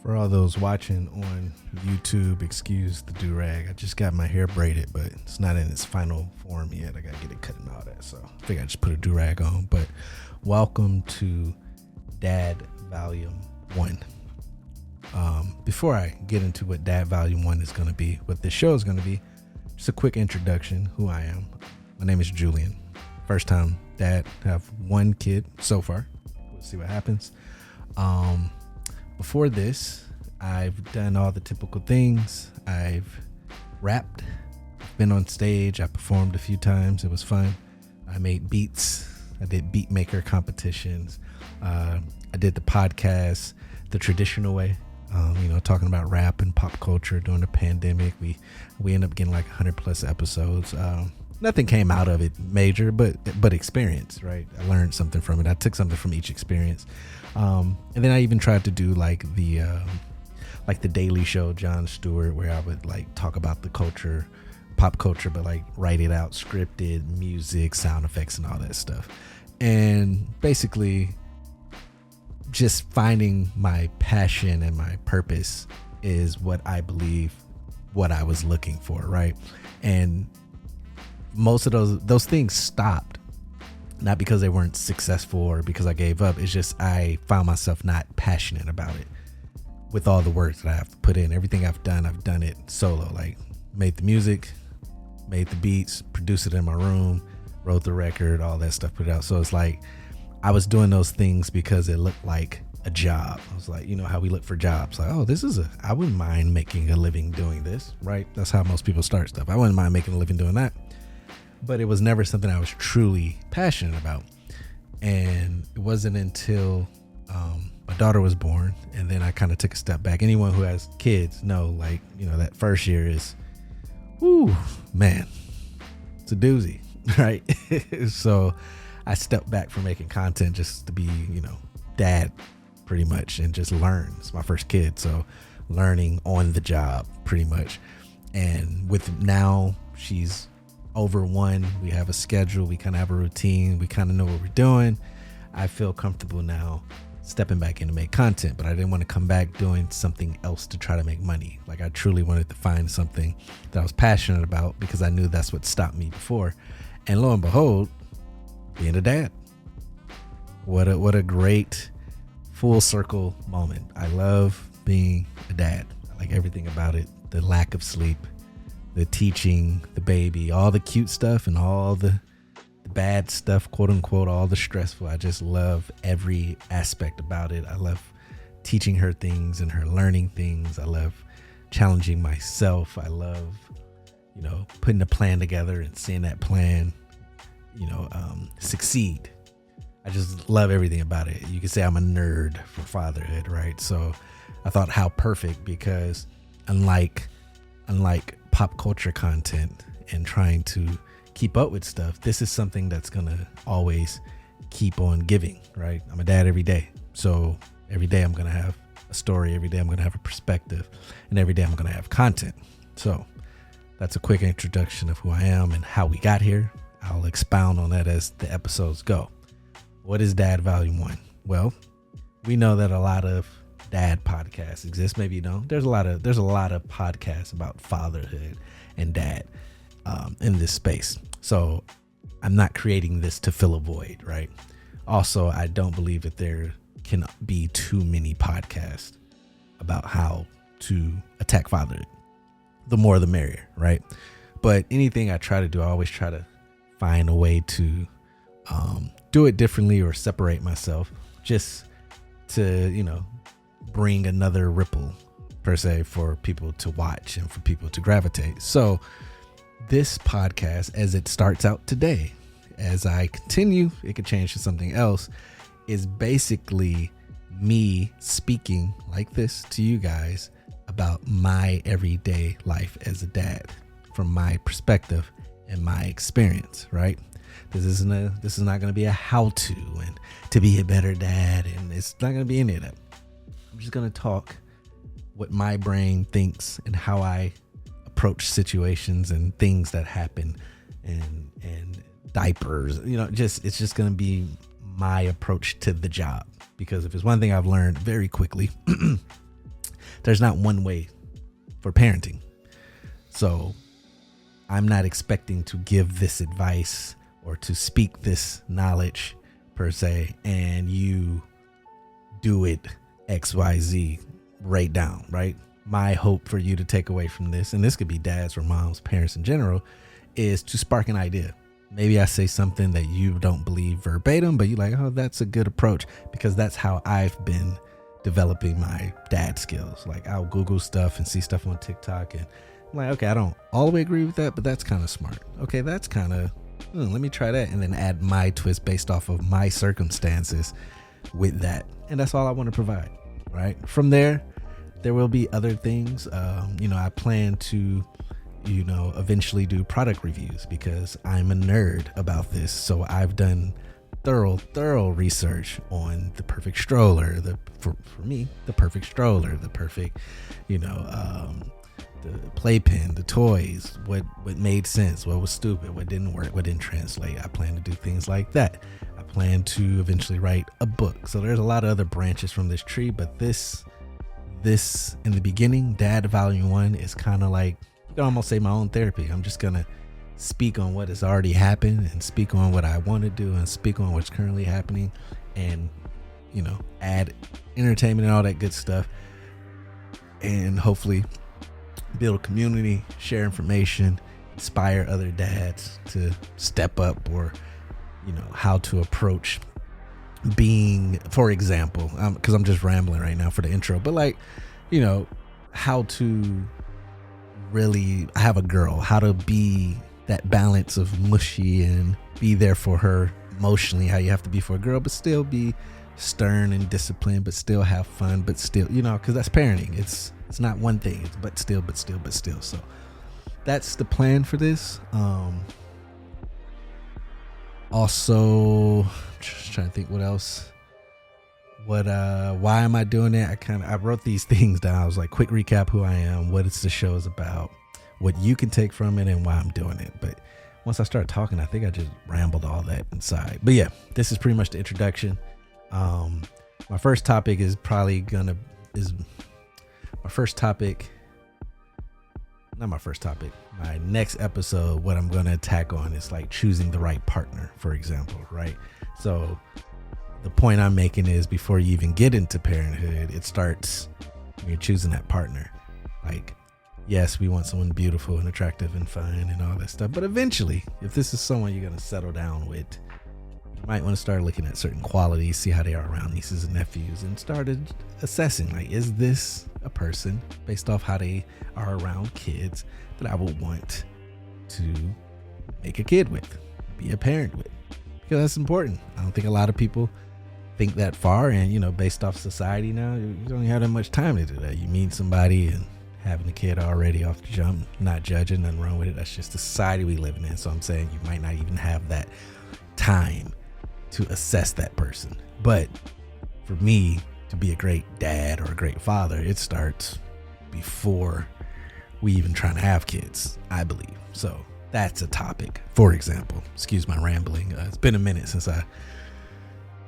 For all those watching on YouTube, excuse the do-rag. I just got my hair braided, but it's not in its final form yet. I gotta get it cut and all that, so I think I just put a do-rag on. But welcome to Dad Vol.1. Before I get into what Dad Vol.1 is going to be, what this show is going to be, just a quick introduction, who I am. My name is Julian. First time dad, have one kid so far. We'll see what happens. Before this, I've done all the typical things. I've rapped, been on stage. I performed a few times. It was fun. I made beats. I did beat maker competitions. I did the podcast the traditional way, talking about rap and pop culture during the pandemic. We ended up getting like 100 plus episodes. Nothing came out of it major, but experience, right? I learned something from it. I took something from each experience. And then I even tried to do like the Daily Show, Jon Stewart, where I would like talk about the culture, pop culture, but like write it out, scripted, music, sound effects, and all that stuff. And basically just finding my passion and my purpose is what I believe what I was looking for, right? And most of those things stopped, not because they weren't successful or because I gave up. It's just I found myself not passionate about it with all the work that I have to put in. Everything I've done it solo, like made the music, made the beats, produced it in my room, wrote the record, all that stuff, put it out. So it's like I was doing those things because it looked like a job. I was like, how we look for jobs. Like, oh, I wouldn't mind making a living doing this, right? That's how most people start stuff. I wouldn't mind making a living doing that. But it was never something I was truly passionate about. And it wasn't until my daughter was born, and then I kind of took a step back. Anyone who has kids know, that first year is, man, it's a doozy, right? So I stepped back from making content just to be, dad pretty much, and just learn. It's my first kid, so learning on the job pretty much. And with now she's over one, we have a schedule, we kind of have a routine, we kind of know what we're doing. I feel comfortable now stepping back in to make content, but I didn't want to come back doing something else to try to make money. Like I truly wanted to find something that I was passionate about, because I knew that's what stopped me before. And lo and behold, being a dad. What a great full circle moment. I love being a dad. I like everything about it. The lack of sleep, the teaching the baby, all the cute stuff and all the bad stuff, quote unquote, all the stressful. I just love every aspect about it. I love teaching her things and her learning things. I love challenging myself. I love, putting a plan together and seeing that plan, succeed. I just love everything about it. You could say I'm a nerd for fatherhood, right? So I thought how perfect, because unlike pop culture content and trying to keep up with stuff, this is something that's gonna always keep on giving, right? I'm a dad every day, so every day I'm gonna have a story, every day I'm gonna have a perspective, and every day I'm gonna have content. So that's a quick introduction of who I am and how we got here. I'll expound on that as the episodes go. What is Dad Vol.1? Well, we know that a lot of dad podcasts exist. Maybe you don't. There's a lot of podcasts about fatherhood and dad in this space. So I'm not creating this to fill a void, right? Also, I don't believe that there can be too many podcasts about how to attack fatherhood. The more the merrier, right? But anything I try to do, I always try to find a way to do it differently or separate myself, just to, bring another ripple per se for people to watch and for people to gravitate. So this podcast, as it starts out today, as I continue, it could change to something else, is basically me speaking like this to you guys about my everyday life as a dad from my perspective and my experience, right? This is not going to be a how-to and to be a better dad, and it's not going to be any of that. I'm just going to talk what my brain thinks and how I approach situations and things that happen, and diapers, it's just going to be my approach to the job. Because if it's one thing I've learned very quickly there's not one way for parenting. So I'm not expecting to give this advice or to speak this knowledge per se, and you do it XYZ right down, right? My hope for you to take away from this, and this could be dads or moms, parents in general, is to spark an idea. Maybe I say something that you don't believe verbatim, but you're like, oh, that's a good approach, because that's how I've been developing my dad skills. Like, I'll Google stuff and see stuff on TikTok, and I'm like, okay, I don't all the way agree with that, but that's kind of smart. Okay, that's kind of, let me try that, and then add my twist based off of my circumstances with that. And that's all I want to provide, right? From there will be other things. I plan to eventually do product reviews, because I'm a nerd about this. So I've done thorough research on the perfect stroller, for me, the perfect stroller, the perfect, the playpen, the toys, what made sense, what was stupid, what didn't work, what didn't translate. I plan to do things like that. I plan to eventually write a book. So there's a lot of other branches from this tree, but this in the beginning, Dad Vol.1 is kind of like, you can almost say my own therapy. I'm just gonna speak on what has already happened, and speak on what I want to do, and speak on what's currently happening, and add entertainment and all that good stuff, and hopefully build a community, share information, inspire other dads to step up, or how to approach being, for example, because I'm just rambling right now for the intro, but like, how to really have a girl, how to be that balance of mushy and be there for her emotionally, how you have to be for a girl, but still be stern and disciplined, but still have fun, but still, because that's parenting. It's not one thing, it's but still. So that's the plan for this. Also, just trying to think what else. Why am I doing it? I wrote these things down. I was like, quick recap who I am, what the show is about, what you can take from it, and why I'm doing it. But once I start talking, I think I just rambled all that inside. But yeah, this is pretty much the introduction. My first topic is my next episode. What I'm gonna attack on is like choosing the right partner, for example, right? So the point I'm making is, before you even get into parenthood, it starts when you're choosing that partner. Like, yes, we want someone beautiful and attractive and fun and all that stuff, but eventually, if this is someone you're gonna settle down with, you might want to start looking at certain qualities, see how they are around nieces and nephews, and started assessing, like, is this a person based off how they are around kids that I would want to make a kid with, be a parent with? Because that's important. I don't think a lot of people think that far, and based off society now, you don't have that much time to do that. You meet somebody and having a kid already off the jump, not judging, nothing wrong with it. That's just the society we live in. So I'm saying you might not even have that time to assess that person. But for me to be a great dad or a great father, it starts before we even trying to have kids, I believe. So that's a topic, for example. Excuse my rambling. It's been a minute since I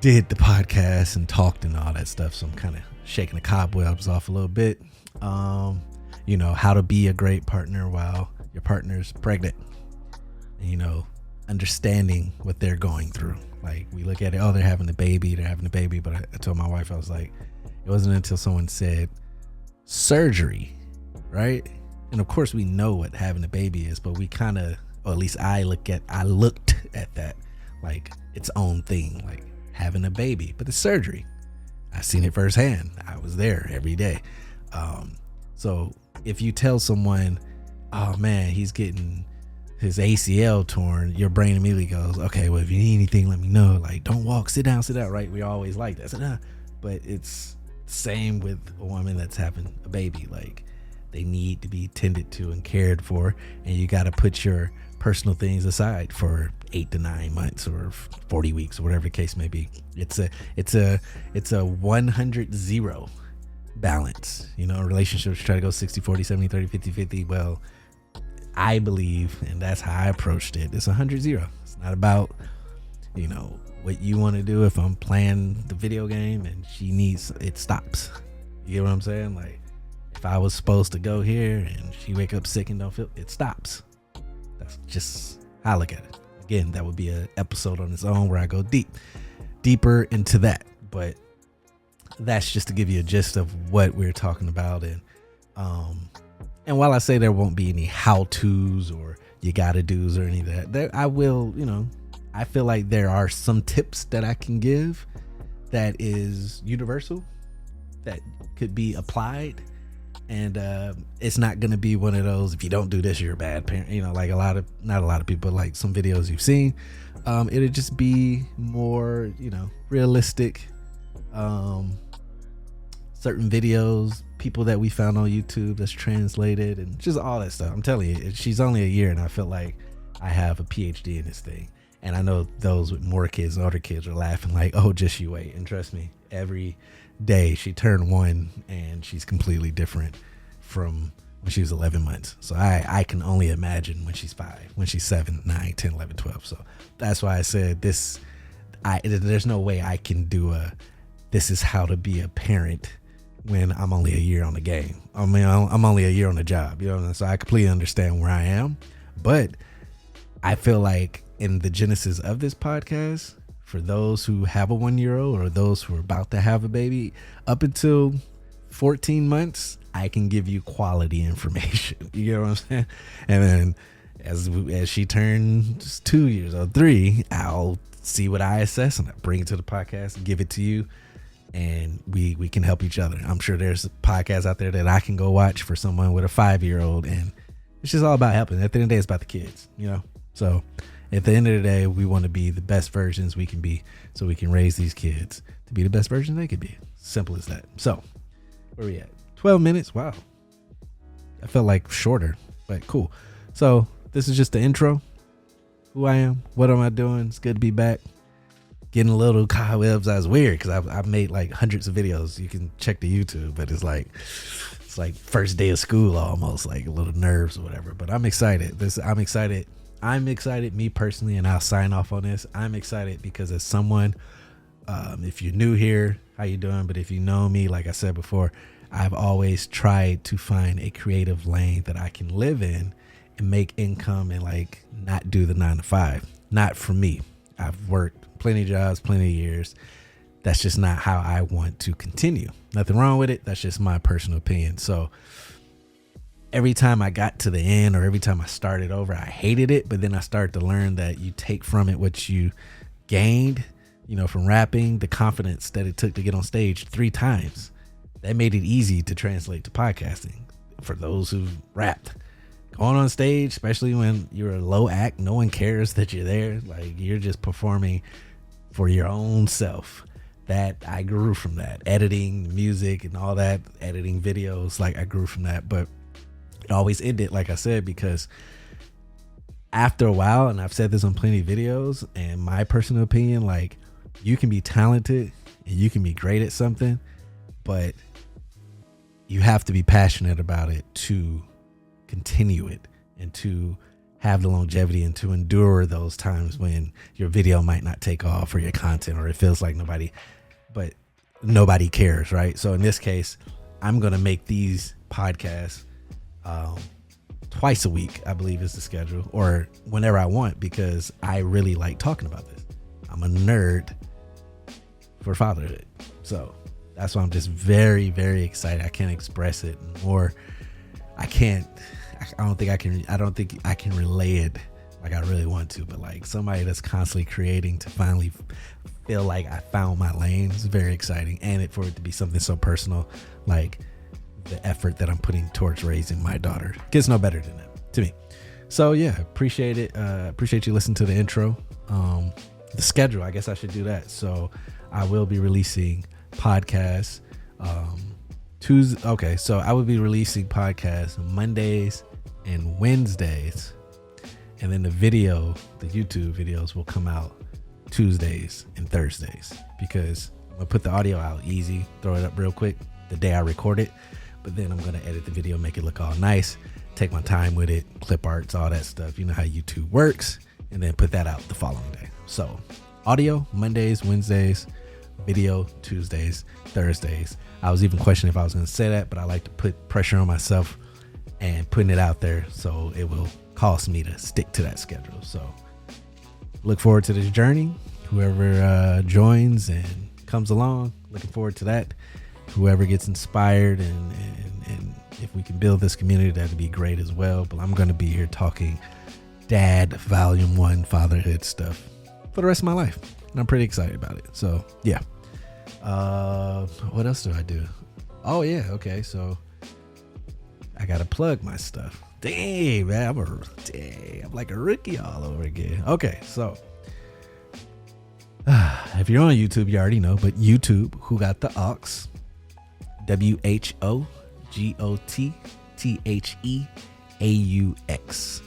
did the podcast and talked and all that stuff, so I'm kind of shaking the cobwebs off a little bit. How to be a great partner while your partner's pregnant, and, understanding what they're going through. Like, we look at it, oh, they're having a baby, but I told my wife, I was like, it wasn't until someone said surgery, right? And of course we know what having a baby is, but we kind of, or at least I looked at that like its own thing, like having a baby. But the surgery, I've seen it firsthand. I was there every day. So if you tell someone, oh man, he's getting his ACL torn, your brain immediately goes, okay, well, if you need anything, let me know. Like, don't walk, sit down, right? We always like that. So, but it's same with a woman that's having a baby. Like, they need to be tended to and cared for, and you got to put your personal things aside for 8 to 9 months or 40 weeks or whatever the case may be. It's a 100-0 balance. Relationships try to go 60-40, 70-30, 50-50. Well, I believe, and that's how I approached it, it's 100-0. It's not about what you want to do. If I'm playing the video game and she needs, it stops. You get what I'm saying? Like, If I was supposed to go here and she wake up sick and don't feel, it stops. That's just how I look at it. Again, that would be an episode on its own where I go deeper into that. But that's just to give you a gist of what we're talking about. And while I say there won't be any how-tos or you gotta do's or any of that, there I will, I feel like there are some tips that I can give that is universal, that could be applied. And it's not going to be one of those, if you don't do this, you're a bad parent, like not a lot of people, like some videos you've seen. It'll just be more, realistic, certain videos, people that we found on YouTube that's translated, and just all that stuff. I'm telling you, she's only a year and I feel like I have a PhD in this thing. And I know those with more kids and older kids are laughing like, oh, just you wait. And trust me, every day she turned 1 and she's completely different from when she was 11 months. So I can only imagine when she's 5, when she's 7, 9, 10, 11, 12. So that's why I said this, there's no way I can do this is how to be a parent when I'm only a year on the game. I mean, I'm only a year on the job, so I completely understand where I am. But I feel like in the genesis of this podcast, for those who have a 1-year-old or those who are about to have a baby, up until 14 months, I can give you quality information. You know what I'm saying? And then as she turns 2 years or 3, I'll see what I assess and I bring it to the podcast, give it to you, and we can help each other. I'm sure there's podcasts out there that I can go watch for someone with a 5-year-old, and it's just all about helping. At the end of the day, it's about the kids, So at the end of the day, we want to be the best versions we can be so we can raise these kids to be the best version they could be. Simple as that. So where are we at? 12 minutes. Wow. I felt like shorter, but cool. So this is just the intro. Who I am. What am I doing? It's good to be back. Getting a little cobwebs. I was weird because I've made like hundreds of videos. You can check the YouTube, but it's like first day of school almost, like a little nerves or whatever. But I'm excited. I'm excited, me personally, and I'll sign off on this. I'm excited because as someone, if you're new here, how you doing? But if you know me, like I said before, I've always tried to find a creative lane that I can live in and make income and like not do the 9 to 5. Not for me. I've worked plenty of jobs, plenty of years. That's just not how I want to continue. Nothing wrong with it. That's just my personal opinion. So every time I got to the end or every time I started over, I hated it. But then I started to learn that you take from it what you gained, from rapping, the confidence that it took to get on stage 3 times. That made it easy to translate to podcasting. For those who rapped, going on stage, especially when you're a low act, no one cares that you're there. Like you're just performing for your own self. That I grew from that. Editing music and all that, editing videos, like I grew from that. But it always ended, like I said, because after a while, and I've said this on plenty of videos, and my personal opinion, like you can be talented and you can be great at something, but you have to be passionate about it to continue it and to have the longevity and to endure those times when your video might not take off or your content, or it feels like nobody cares, right? So in this case, I'm going to make these podcasts twice a week, I believe is the schedule, or whenever I want, because I really like talking about this. I'm a nerd for fatherhood. So that's why I'm just very, very excited. I can't express it more. I don't think I can relay it like I really want to, but like somebody that's constantly creating to finally feel like I found my lane is very exciting. And for it to be something so personal, like the effort that I'm putting towards raising my daughter gets no better than that to me. So yeah, appreciate it. Appreciate you listening to the intro. The schedule, I guess I should do that. So I will be releasing podcasts Tuesday. Okay, so I will be releasing podcasts Mondays and Wednesdays, and then the YouTube videos will come out Tuesdays and Thursdays, because I'm gonna put the audio out easy, throw it up real quick the day I record it, but then I'm gonna edit the video, make it look all nice, take my time with it, clip arts, all that stuff. You know how YouTube works, and then put that out the following day. So audio Mondays, Wednesdays, video Tuesdays, Thursdays. I was even questioning if I was going to say that, but I like to put pressure on myself and putting it out there so it will cost me to stick to that schedule. So look forward to this journey. Whoever joins and comes along, looking forward to that. Whoever gets inspired and if we can build this community, that'd be great as well. But I'm going to be here talking Dad Volume 1 fatherhood stuff for the rest of my life. And I'm pretty excited about it. So, yeah. What else do I do? Oh, yeah. Okay. So I got to plug my stuff. Dang, man. I'm like a rookie all over again. Okay. So if you're on YouTube, you already know, but YouTube, Who Got the Aux? WHOGOTTHEAUX.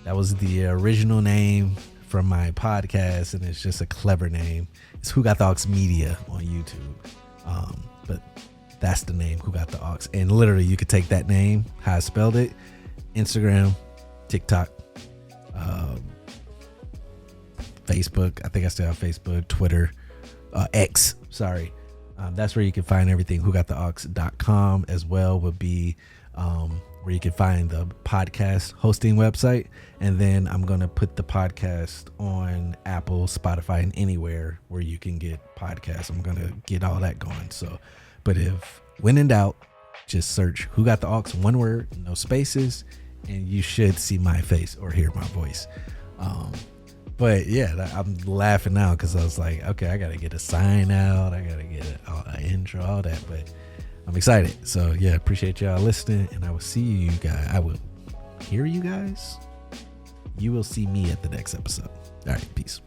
That was the original name from my podcast, and it's just a clever name. It's Who Got the Aux Media on YouTube. But that's the name, Who Got the Aux. And literally, you could take that name, how I spelled it, Instagram, TikTok, Facebook. I think I still have Facebook, Twitter, X. Sorry. That's where you can find everything. WhoGotTheAux.com as well would be where you can find the podcast hosting website. And then I'm going to put the podcast on Apple, Spotify, and anywhere where you can get podcasts. I'm going to get all that going. So, but if when in doubt, just search Who Got the Aux, one word, no spaces, and you should see my face or hear my voice. But yeah, I'm laughing now because I was like, okay, I got to get a sign out. I got to get an intro, all that. But I'm excited. So yeah, appreciate y'all listening. And I will see you guys. I will hear you guys. You will see me at the next episode. All right, peace.